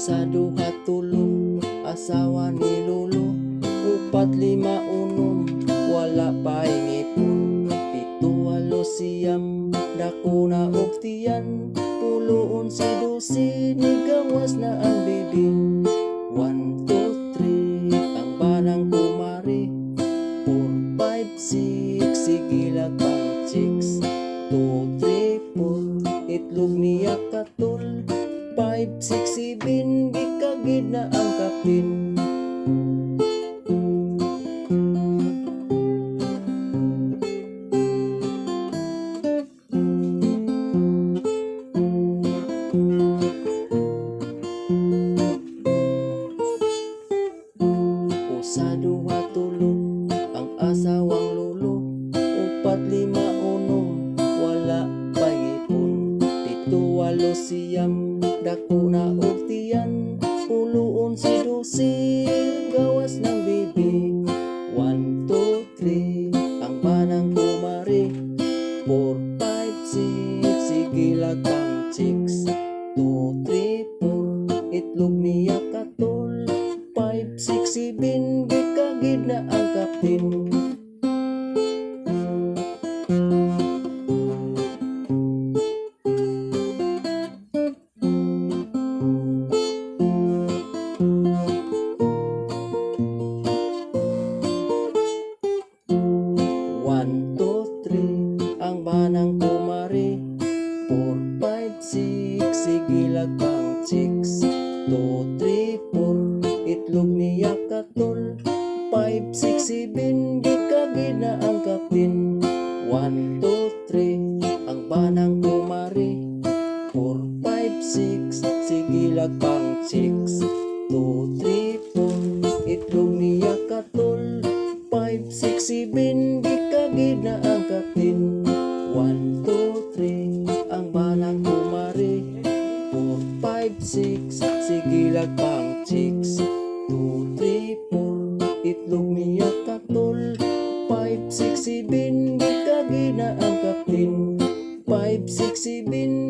Sa duha tulo, asawa ni Lolo. Upat lima unom, wala pa'y ngipon. Pito walo siyam, dako na og tiyan. Puloon si Dusi, ni gawas na ang bibi. 1, 2, 3, ang banang kumari. 4, 5, 6, sigilag pang chicks. 2, 3, 4, itlog niya katol. 5, 6, 7, gikagid na ang kapin. Sa duha tulo, ang asawang Lolo. Upat lima unom, wala pa'y ngipon. Pito walo siyam, dako na og tiyan. Puloon si Dusi, gawas ng bibi. 1, 2, 3, ang banang kumari. 4, 5, 6, sigilag pang chicks. 2, 3, 4, itlog niya katol. 5, 6, 7, gikagid na ang kapin. One, two, three, ang banang kumari. 4, 5, 6, sigilag pang chicks. 2, 3, 4, itlog niya katol. 5, 6, 7, gikagid na ang kapin. 1, 2, 3, ang banang kumari. 4, 5, 6, sigilag pang chicks. 2, 3, 4, itlog niya katol. 5, 6, 7, gikagid na ang kapin. 1, 2, 3, ang banang kumari. 4, 5, 6, sigilag pang chicks. 2, 3, 4, itlog niya katol. 5, 6, 7, gikagid na ang kapin. 5, 6, 7,